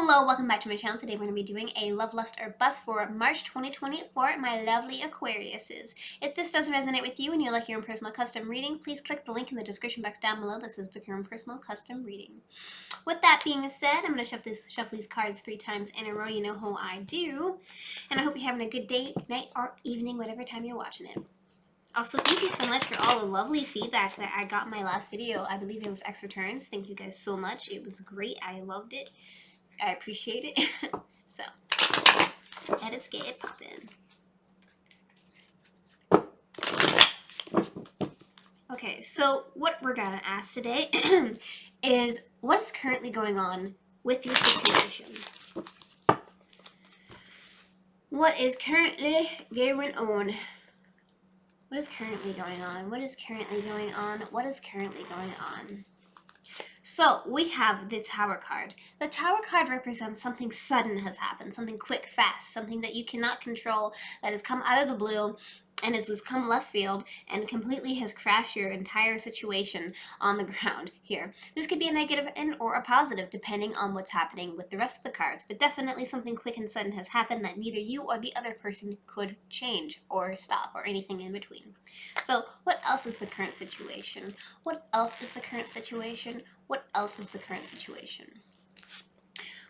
Hello, welcome back to my channel. Today we're going to be doing a love, lust, or bust for March 2024, my lovely Aquariuses. If this does resonate with you and you like your own personal custom reading, please click the link in the description box down below that says book your own personal custom reading. With that being said, I'm going to shuffle these cards 3 times in a row. You know how I do. And I hope you're having a good day, night, or evening, whatever time you're watching it. Also, thank you so much for all the lovely feedback that I got in my last video. I believe it was X returns. Thank you guys so much. It was great. I loved it. I appreciate it. So, let's get it poppin'. Okay, so what we're gonna ask today is what is currently going on with your situation? What is currently going on? What is currently going on? What is currently going on? What is currently going on? So we have the Tower card. The Tower card represents something sudden has happened, something quick, fast, something that you cannot control, that has come out of the blue and has come left field and completely has crashed your entire situation on the ground here. This could be a negative and or a positive depending on what's happening with the rest of the cards, but definitely something quick and sudden has happened that neither you or the other person could change or stop or anything in between. So what else is the current situation? What else is the current situation? What else is the current situation?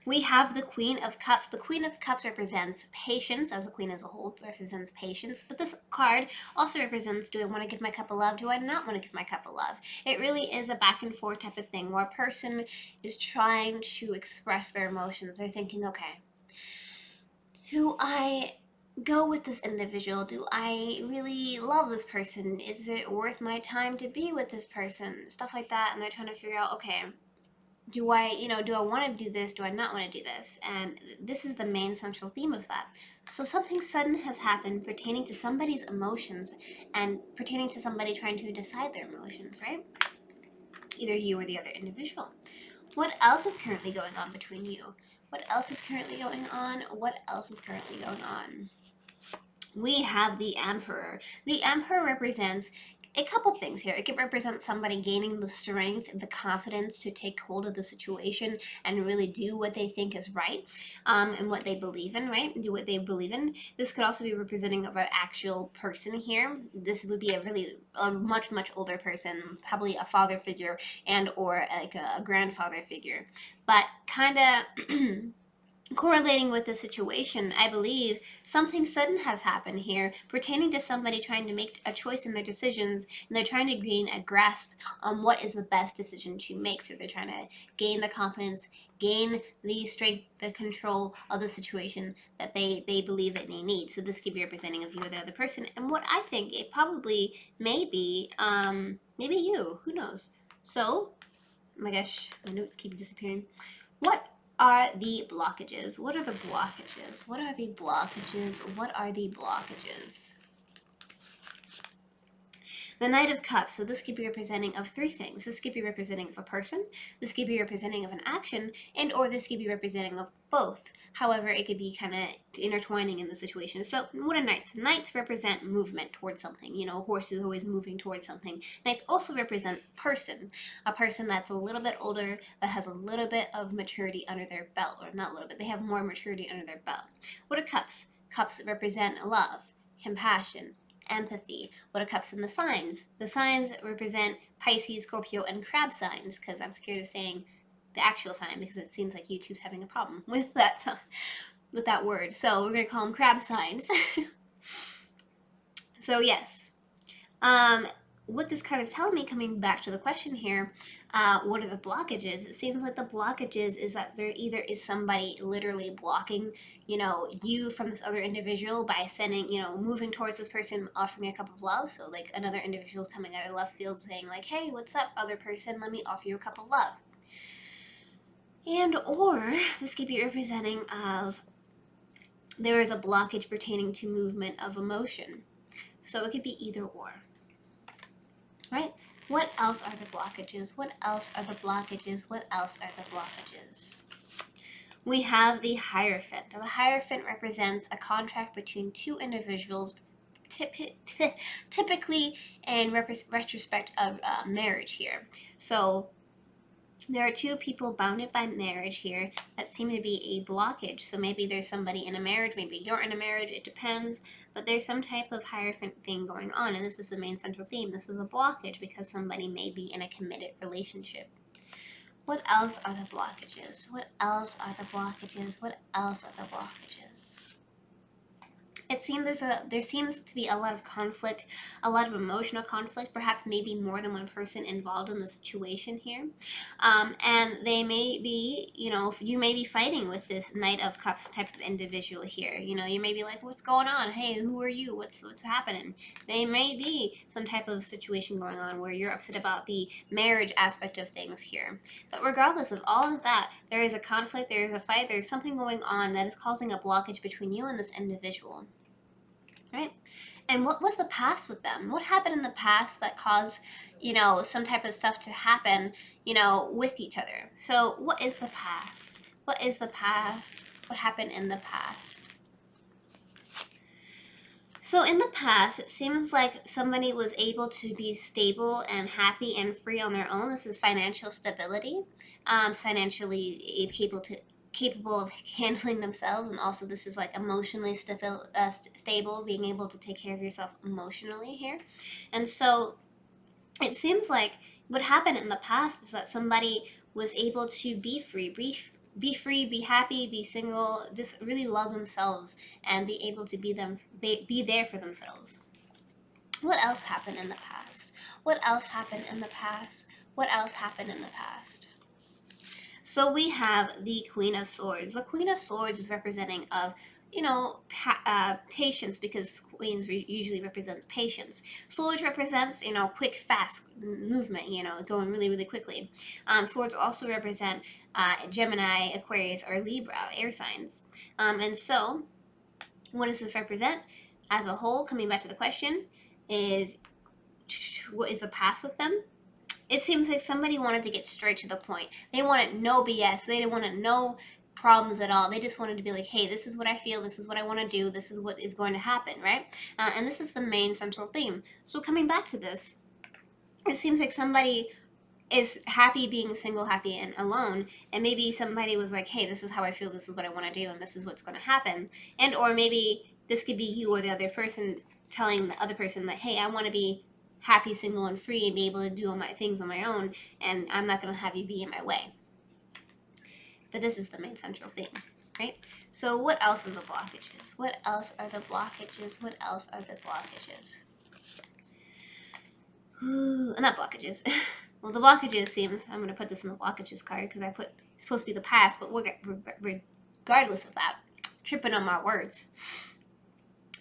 We have the Queen of Cups. The Queen of Cups represents patience, as a queen as a whole represents patience. But this card also represents, do I want to give my cup of love? Do I not want to give my cup of love? It really is a back and forth type of thing where a person is trying to express their emotions. They're thinking, okay, do I go with this individual? Do I really love this person? Is it worth my time to be with this person? Stuff like that. And they're trying to figure out, okay, do I want to do this? Do I not want to do this? And this is the main central theme of that. So something sudden has happened pertaining to somebody's emotions and pertaining to somebody trying to decide their emotions, right? Either you or the other individual. What else is currently going on between you? What else is currently going on? What else is currently going on? We have the Emperor. The Emperor represents a couple things here. It could represent somebody gaining the strength, the confidence to take hold of the situation and really do what they think is right, and what they believe in, right? Do what they believe in. This could also be representing of an actual person here. This would be a much older person, probably a father figure and or like a grandfather figure. But kind of correlating with the situation, I believe something sudden has happened here pertaining to somebody trying to make a choice in their decisions, and they're trying to gain a grasp on what is the best decision to make. So they're trying to gain the confidence, gain the strength, the control of the situation that they believe that they need. So this could be representing of you or the other person. And what I think it probably may be, maybe you, who knows? So, oh my gosh, my notes keep disappearing. What are the blockages? What are the blockages? What are the blockages? What are the blockages? The Knight of Cups. So this could be representing of 3 things. This could be representing of a person, this could be representing of an action, and or this could be representing of both. However, it could be kind of intertwining in the situation. So what are knights? Knights represent movement towards something. You know, a horse is always moving towards something. Knights also represent person. A person that's a little bit older, that has a little bit of maturity under their belt. Or not a little bit, they have more maturity under their belt. What are cups? Cups represent love, compassion, empathy. What are cups in the signs? The signs represent Pisces, Scorpio, and Crab signs, because I'm scared of saying the actual sign because it seems like YouTube's having a problem with that word. So we're going to call them crab signs. So yes. What this card is telling me, coming back to the question here, what are the blockages? It seems like the blockages is that there either is somebody literally blocking, you from this other individual by sending, moving towards this person, offering a cup of love. So like another individual is coming out of left field saying like, hey, what's up, other person? Let me offer you a cup of love. And or this could be representing of there is a blockage pertaining to movement of emotion. So it could be either or. Right? What else are the blockages? What else are the blockages? What else are the blockages? We have the Hierophant. The Hierophant represents a contract between 2 individuals, typically in retrospect of marriage here. So There are two people bounded by marriage here that seem to be a blockage. So maybe there's somebody in a marriage, maybe you're in a marriage, it depends. But there's some type of hierophant thing going on, and this is the main central theme. This is a blockage because somebody may be in a committed relationship. What else are the blockages? What else are the blockages? What else are the blockages? It seems there seems to be a lot of conflict, a lot of emotional conflict, perhaps maybe more than one person involved in the situation here. And they may be, you may be fighting with this Knight of Cups type of individual here. You may be like, what's going on? Hey, who are you? What's happening? They may be some type of situation going on where you're upset about the marriage aspect of things here. But regardless of all of that, there is a conflict, there is a fight, there's something going on that is causing a blockage between you and this individual. Right? And what was the past with them? What happened in the past that caused, some type of stuff to happen, with each other? So what is the past? What is the past? What happened in the past? So in the past, it seems like somebody was able to be stable and happy and free on their own. This is financial stability, financially capable of handling themselves, and also this is like emotionally stable, being able to take care of yourself emotionally here. And so it seems like what happened in the past is that somebody was able to be free, be happy, be single, just really love themselves and be able to be there for themselves. What else happened in the past? What else happened in the past? What else happened in the past? So we have the Queen of Swords. The Queen of Swords is representing of, patience, because queens usually represents patience. Swords represents, quick, fast movement, going really, really quickly. Swords also represent Gemini, Aquarius, or Libra, air signs. And so, what does this represent? As a whole, coming back to the question, is what is the past with them? It seems like somebody wanted to get straight to the point. They wanted no BS. They didn't want no problems at all. They just wanted to be like, hey, this is what I feel. This is what I want to do. This is what is going to happen, right? And this is the main central theme. So coming back to this, it seems like somebody is happy being single, happy and alone, and maybe somebody was like, hey, this is how I feel. This is what I want to do, and this is what's going to happen. And or maybe this could be you or the other person telling the other person that, hey, I want to be happy, single, and free and be able to do all my things on my own, and I'm not going to have you be in my way. But this is the main central theme, right? So what else are the blockages? What else are the blockages? What else are the blockages? Ooh, not blockages. Well, the blockages seems, I'm going to put this in the blockages card because it's supposed to be the past, but regardless of that, tripping on my words.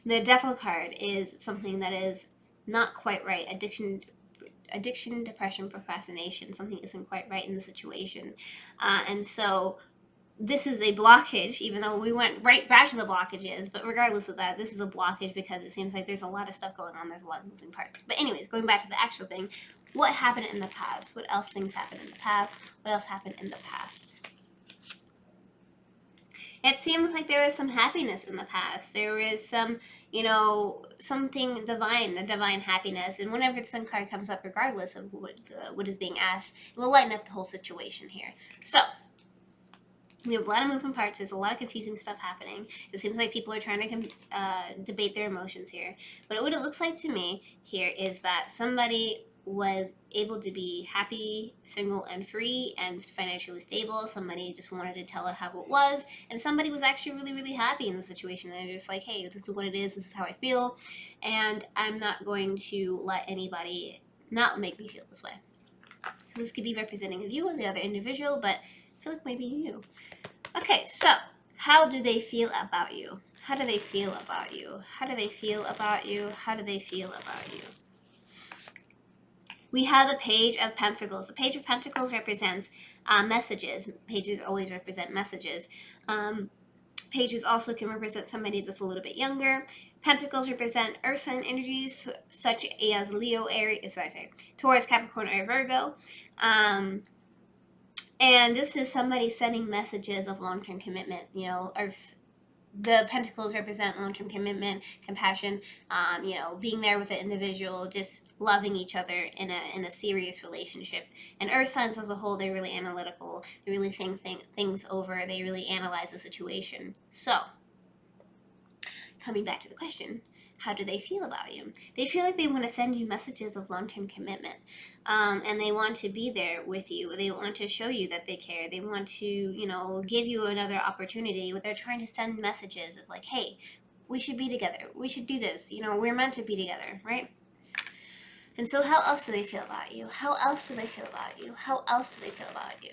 The Devil card is something that is not quite right. Addiction, depression, procrastination. Something isn't quite right in the situation. And so this is a blockage, even though we went right back to the blockages. But regardless of that, this is a blockage because it seems like there's a lot of stuff going on. There's a lot of moving parts. But anyways, going back to the actual thing, what happened in the past? What else things happened in the past? What else happened in the past? It seems like there was some happiness in the past. There was some, something divine, a divine happiness. And whenever the Sun card comes up, regardless of what is being asked, it will lighten up the whole situation here. So, we have a lot of moving parts. There's a lot of confusing stuff happening. It seems like people are trying to debate their emotions here. But what it looks like to me here is that somebody was able to be happy, single, and free, and financially stable. Somebody just wanted to tell it how it was, and somebody was actually really, really happy in the situation. They're just like, hey, this is what it is. This is how I feel, and I'm not going to let anybody not make me feel this way. This could be representing of you or the other individual, but I feel like maybe you. Okay, so how do they feel about you? How do they feel about you? How do they feel about you? How do they feel about you? We have the Page of Pentacles. The Page of Pentacles represents messages. Pages always represent messages. Pages also can represent somebody that's a little bit younger. Pentacles represent earth sign energies such as Leo, Aries, Taurus, Capricorn, or Virgo. And this is somebody sending messages of long-term commitment, earth the pentacles represent long-term commitment, compassion, you know, being there with the individual, just loving each other in a serious relationship. And earth signs as a whole, they're really analytical. They really think things over. They really analyze the situation. So, coming back to the question, how do they feel about you? They feel like they want to send you messages of long-term commitment, and they want to be there with you. They want to show you that they care. They want to, you know, give you another opportunity. They're trying to send messages of like, hey, we should be together. We should do this. You know, we're meant to be together, right? And so how else do they feel about you? How else do they feel about you? How else do they feel about you?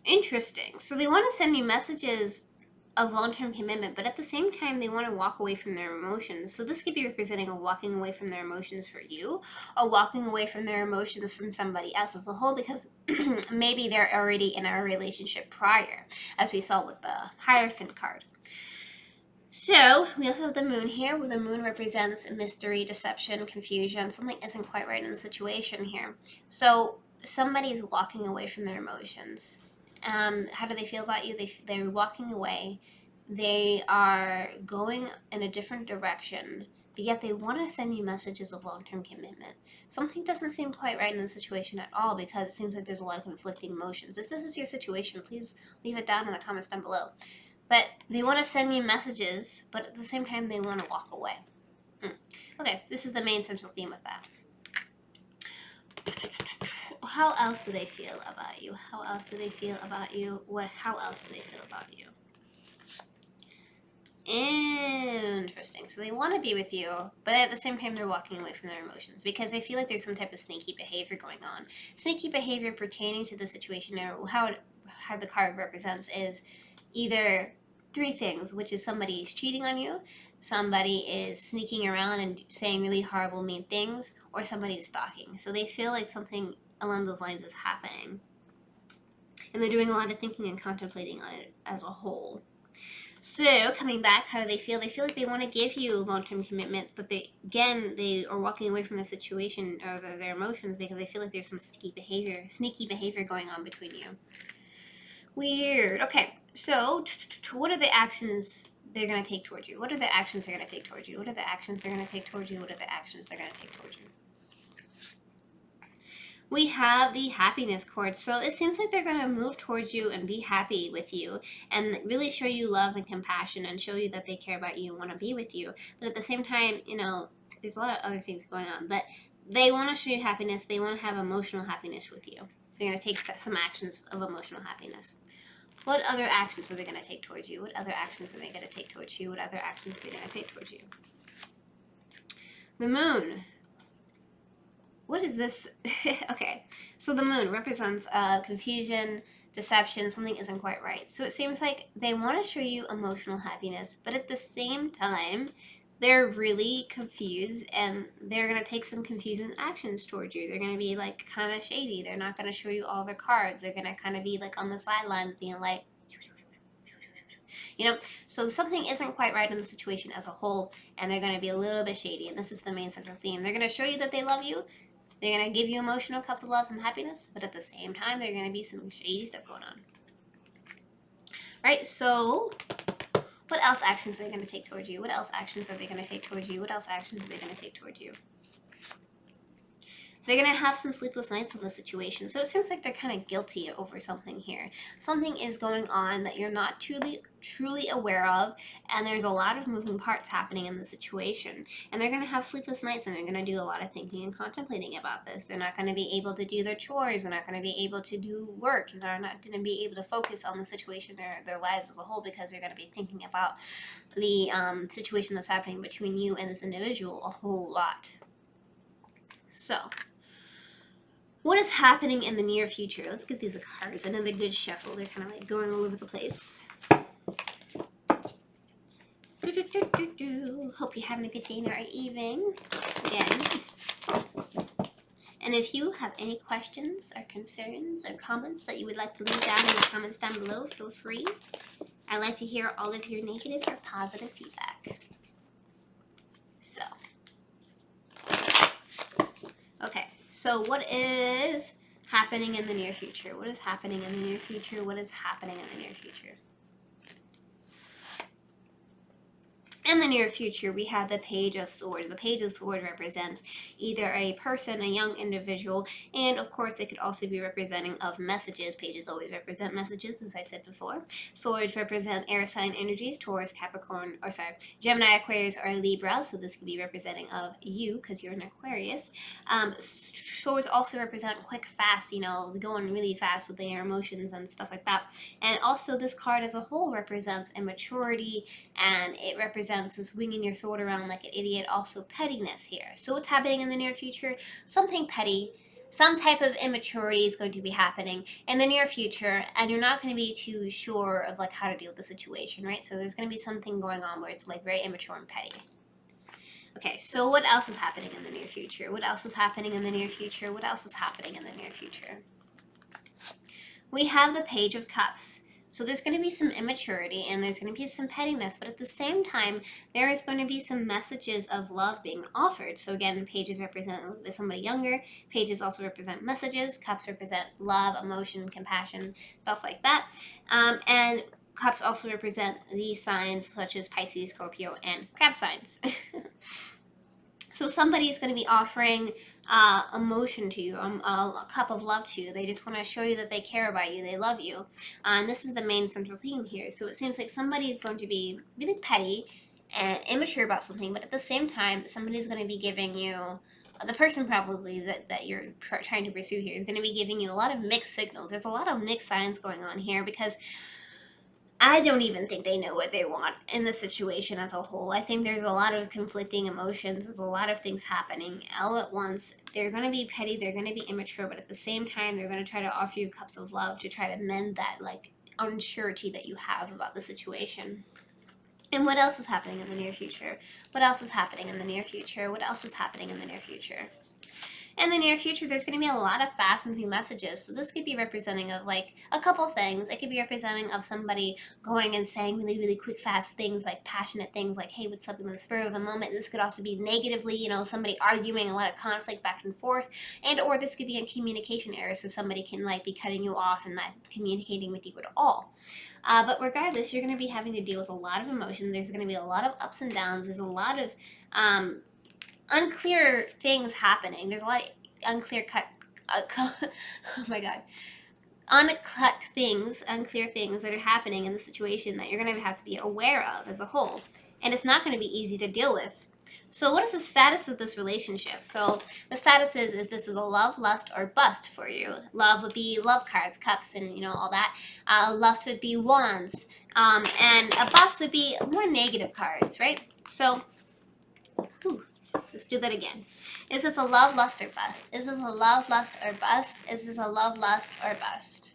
Interesting. So they want to send you messages of long-term commitment, but at the same time they want to walk away from their emotions. So this could be representing a walking away from their emotions for you, or walking away from their emotions from somebody else as a whole, because maybe they're already in a relationship prior, as we saw with the Hierophant card. So we also have the moon here, where the moon represents mystery, deception, confusion. Something isn't quite right in the situation here. So somebody is walking away from their emotions. How do they feel about you? They're walking away. They are going in a different direction, but yet they want to send you messages of long-term commitment. Something doesn't seem quite right in the situation at all, because it seems like there's a lot of conflicting emotions. If this is your situation, please leave it down in the comments down below. But they want to send you messages, but at the same time they want to walk away. Okay, this is the main central theme of that. How else do they feel about you? How else do they feel about you? How else do they feel about you? Interesting. So they want to be with you, but at the same time they're walking away from their emotions, because they feel like there's some type of sneaky behavior going on. Sneaky behavior pertaining to the situation, or how the card represents, is either three things, which is somebody is cheating on you, somebody is sneaking around and saying really horrible, mean things, or somebody is stalking. So they feel like something along those lines is happening, and they're doing a lot of thinking and contemplating on it as a whole. So coming back, how do they feel? They feel like they want to give you long-term commitment, but they are walking away from the situation or their emotions, because they feel like there's some sneaky behavior going on between you. Weird. Okay, so what are the actions they're going to take towards you? What are the actions they're going to take towards you? What are the actions they're going to take towards you? What are the actions they're going to take towards you? We have the happiness cord. So it seems like they're going to move towards you and be happy with you, and really show you love and compassion, and show you that they care about you and want to be with you. But at the same time, you know, there's a lot of other things going on, but they want to show you happiness. They want to have emotional happiness with you. They're going to take some actions of emotional happiness. What other actions are they going to take towards you? What other actions are they going to take towards you? What other actions are they going to take towards you? The moon. What is this? Okay, so the moon represents confusion, deception, something isn't quite right. So it seems like they want to show you emotional happiness, but at the same time, they're really confused, and they're going to take some confusing actions towards you. They're going to be like kind of shady. They're not going to show you all their cards. They're going to kind of be like on the sidelines being like, you know, so something isn't quite right in the situation as a whole, and they're going to be a little bit shady, and this is the main central theme. They're going to show you that they love you. They're going to give you emotional cups of love and happiness, but at the same time, there's going to be some shady stuff going on. Right, so what else actions are they going to take towards you? What else actions are they going to take towards you? What else actions are they going to take towards you? They're going to have some sleepless nights in the situation. So it seems like they're kind of guilty over something here. Something is going on that you're not truly aware of, and there's a lot of moving parts happening in the situation. And they're going to have sleepless nights, and they're going to do a lot of thinking and contemplating about this. They're not going to be able to do their chores. They're not going to be able to do work. They're not going to be able to focus on the situation, their lives as a whole, because they're going to be thinking about the situation that's happening between you and this individual a whole lot. So what is happening in the near future? Let's give these cards another good shuffle. They're kind of like going all over the place. Hope you're having a good day or evening. Again. And if you have any questions or concerns or comments that you would like to leave down in the comments down below, feel free. I like to hear all of your negative or positive feedback. So. Okay. So what is happening in the near future? What is happening in the near future? What is happening in the near future? In the near future, we have the Page of Swords. The Page of Swords represents either a person, a young individual, and of course, it could also be representing of messages. Pages always represent messages, as I said before. Swords represent air sign energies, Taurus, Capricorn, or sorry, Gemini, Aquarius, or Libra. So this could be representing of you because you're an Aquarius. Swords also represent quick, fast, going really fast with their emotions and stuff like that. And also, this card as a whole represents immaturity, and it represents this winging your sword around like an idiot, also pettiness here. So what's happening in the near future? Something petty, some type of immaturity is going to be happening in the near future, and you're not going to be too sure of like how to deal with the situation, right? So there's going to be something going on where it's like very immature and petty. Okay, so what else is happening in the near future? What else is happening in the near future? What else is happening in the near future? We have the Page of Cups. So there's going to be some immaturity and there's going to be some pettiness, but at the same time, there is going to be some messages of love being offered. So again, pages represent somebody younger. Pages also represent messages. Cups represent love, emotion, compassion, stuff like that. And cups also represent the signs such as Pisces, Scorpio, and Crab signs. So somebody is going to be offering emotion to you, a cup of love to you. They just want to show you that they care about you, they love you. And this is the main central theme here. So it seems like somebody is going to be really petty and immature about something, but at the same time, somebody's going to be giving you, the person probably that you're trying to pursue here is going to be giving you a lot of mixed signals. There's a lot of mixed signs going on here because I don't even think they know what they want in the situation as a whole. I think there's a lot of conflicting emotions. There's a lot of things happening all at once. They're going to be petty. They're going to be immature. But at the same time, they're going to try to offer you cups of love to try to mend that like unsurety that you have about the situation. And what else is happening in the near future? What else is happening in the near future? What else is happening in the near future? In the near future, there's going to be a lot of fast-moving messages. So this could be representing of like a couple things. It could be representing of somebody going and saying really, really quick, fast things, like passionate things, like, hey, what's up in the spur of the moment. This could also be negatively, somebody arguing, a lot of conflict back and forth. And or this could be a communication error. So somebody can like be cutting you off and not communicating with you at all. But regardless, you're going to be having to deal with a lot of emotions. There's going to be a lot of ups and downs. There's a lot of unclear things happening. There's a lot of unclear things that are happening in the situation that you're going to have to be aware of as a whole. And it's not going to be easy to deal with. So what is the status of this relationship? So the status is this is a love, lust, or bust for you. Love would be love cards, cups, and all that. Lust would be wands. And a bust would be more negative cards, right? So, let's do that again. Is this a love, lust, or bust? Is this a love, lust, or bust? Is this a love, lust, or bust?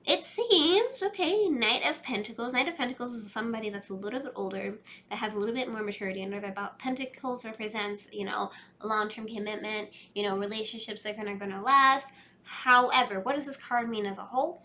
It seems, okay, Knight of Pentacles. Knight of Pentacles is somebody that's a little bit older, that has a little bit more maturity under their belt. Pentacles represents, a long-term commitment, relationships that are going to last. However, what does this card mean as a whole?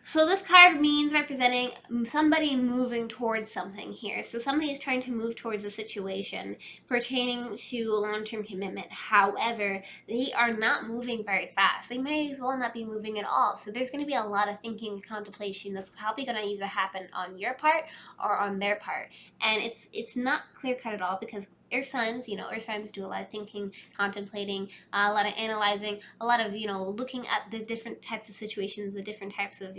So this card means representing somebody moving towards something here. So somebody is trying to move towards a situation pertaining to long-term commitment. However, they are not moving very fast. They may as well not be moving at all. So there's going to be a lot of thinking and contemplation that's probably going to either happen on your part or on their part. And it's not clear-cut at all because earth signs do a lot of thinking, contemplating, a lot of analyzing, a lot of, looking at the different types of situations, the different types of,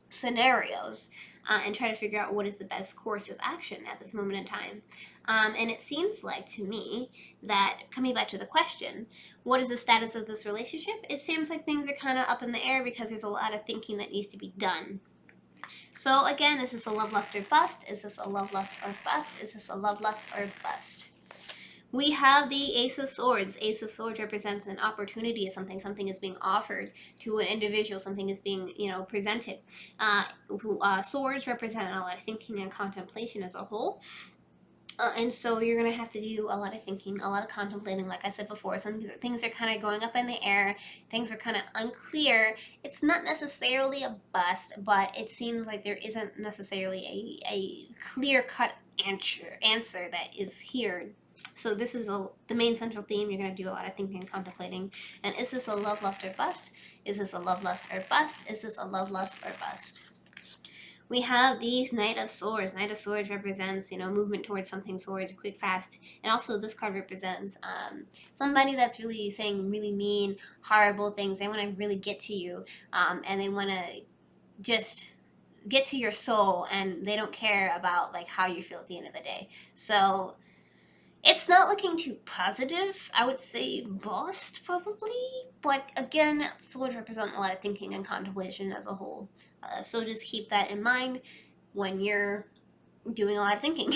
scenarios, and try to figure out what is the best course of action at this moment in time. And it seems like to me that, coming back to the question, what is the status of this relationship? It seems like things are kind of up in the air because there's a lot of thinking that needs to be done. So again, is this a love, lust, or bust? Is this a love, lust, or bust? Is this a love, lust, or bust? We have the Ace of Swords. Ace of Swords represents an opportunity of something. Something is being offered to an individual. Something is being, presented. Swords represent a lot of thinking and contemplation as a whole. And so you're going to have to do a lot of thinking, a lot of contemplating. Like I said before, some things are kind of going up in the air. Things are kind of unclear. It's not necessarily a bust, but it seems like there isn't necessarily a clear-cut answer that is here. So this is the main central theme. You're going to do a lot of thinking and contemplating. And is this a love, lust, or bust? Is this a love, lust, or bust? Is this a love, lust, or bust? we have these Knight of Swords. Knight of Swords represents, movement towards something towards quick, fast. And also this card represents somebody that's really saying really mean, horrible things. They want to really get to you, and they want to just get to your soul, and they don't care about like how you feel at the end of the day. So it's not looking too positive. I would say bust probably, but again, swords represent a lot of thinking and contemplation as a whole. So just keep that in mind when you're doing a lot of thinking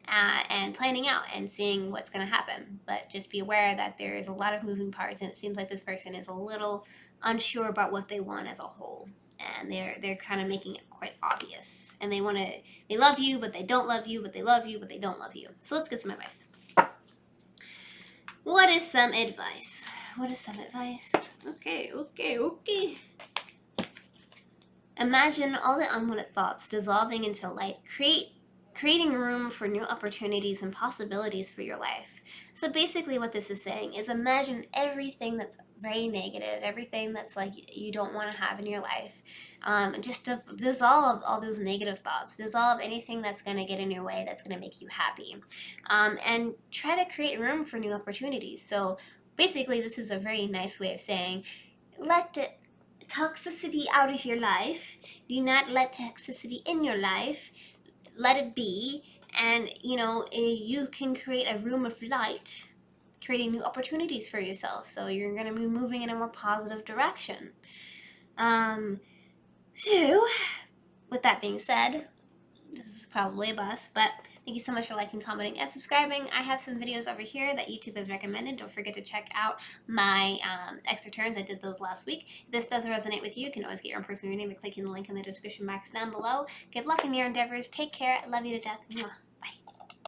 and planning out and seeing what's going to happen. But just be aware that there is a lot of moving parts, and it seems like this person is a little unsure about what they want as a whole, and they're kind of making it quite obvious. And they love you, but they don't love you, but they love you, but they don't love you. So let's get some advice. What is some advice? What is some advice? Okay. Imagine all the unwanted thoughts dissolving into light, creating room for new opportunities and possibilities for your life. So basically what this is saying is imagine everything that's very negative, everything that's like you don't want to have in your life. Just to dissolve all those negative thoughts, dissolve anything that's going to get in your way, that's going to make you happy, and try to create room for new opportunities. So basically this is a very nice way of saying let the toxicity out of your life. Do not let toxicity in your life. Let it be, and you can create a room of light, creating new opportunities for yourself. So you're going to be moving in a more positive direction. So with that being said, this is probably a bust, but thank you so much for liking, commenting, and subscribing. I have some videos over here that YouTube has recommended. Don't forget to check out my extra turns. I did those last week. If this does resonate with you, you can always get your own personal reading by clicking the link in the description box down below. Good luck in your endeavors. Take care. I love you to death. Mwah.